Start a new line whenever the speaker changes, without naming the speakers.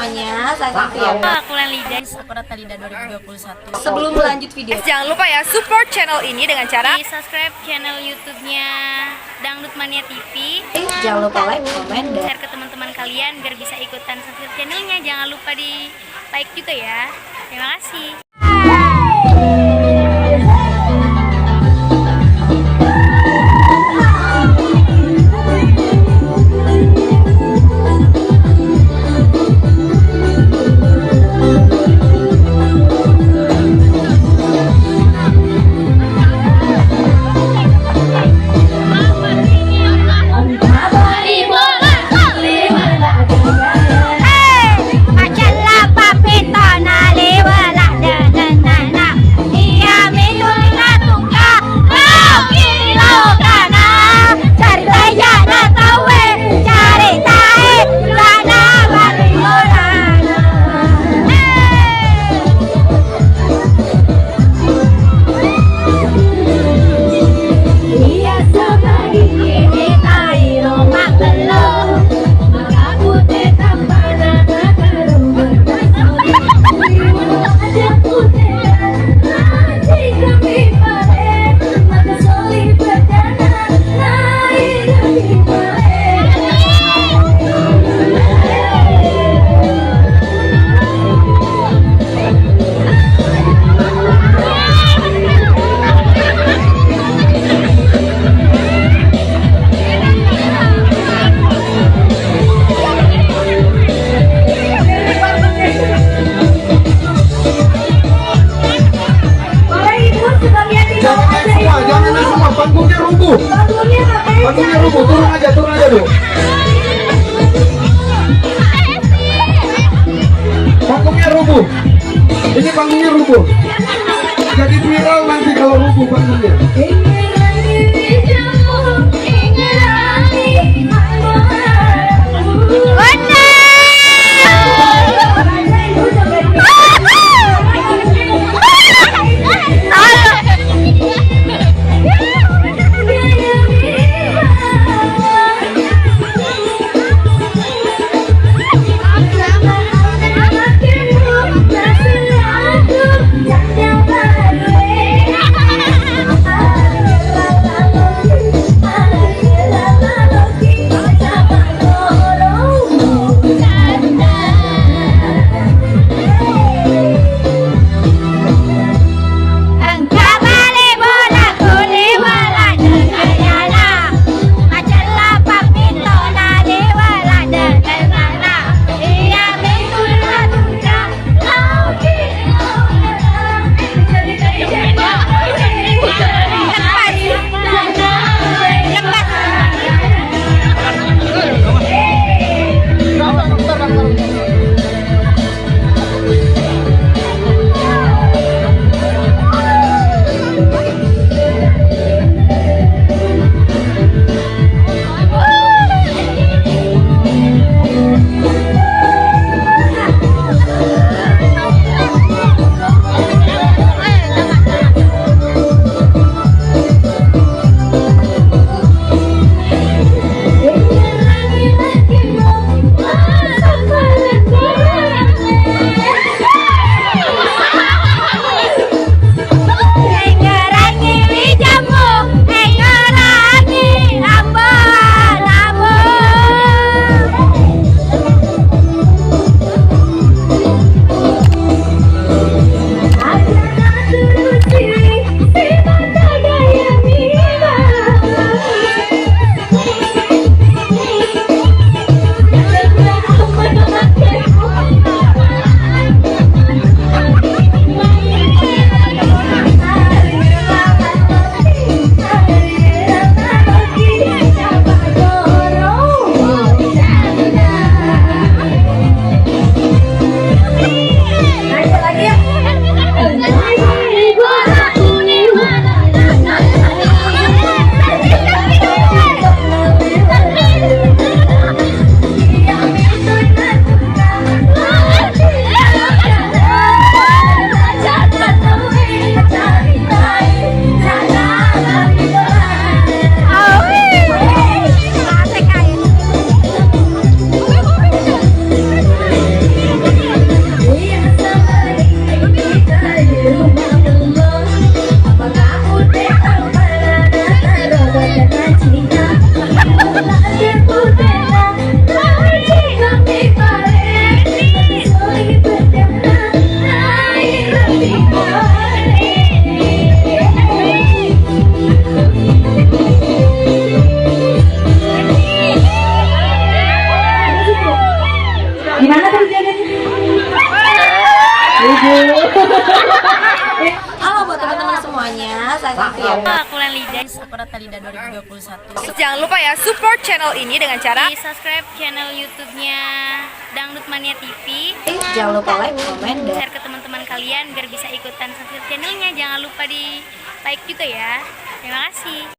semuanya, saya Safia.
Aku Lida, aku Rata Lida 2021.
Sebelum lanjut video,
jangan lupa ya support channel ini dengan cara
Subscribe channel YouTube-nya Dangdut Mania TV.
jangan lupa like, komen, dan
Share ke teman-teman kalian biar bisa ikutan subscribe channelnya. Jangan lupa di like juga ya. Terima kasih.
Panggungnya rubuh, turun aja dulu. Panggungnya rubuh. Ini panggungnya rubuh. Jadi viral nanti kalau rubuh panggungnya.
Halo buat teman-teman semuanya, saya Safian.
Aku Lida.
Aku Natalida 2021.
Jangan lupa ya support channel ini dengan cara
Di subscribe channel YouTube-nya Dangdut Mania TV.
Jangan lupa like, komen, dan
Share ke teman-teman kalian biar bisa ikutan subscribe channelnya. Jangan lupa di like juga ya. Terima kasih.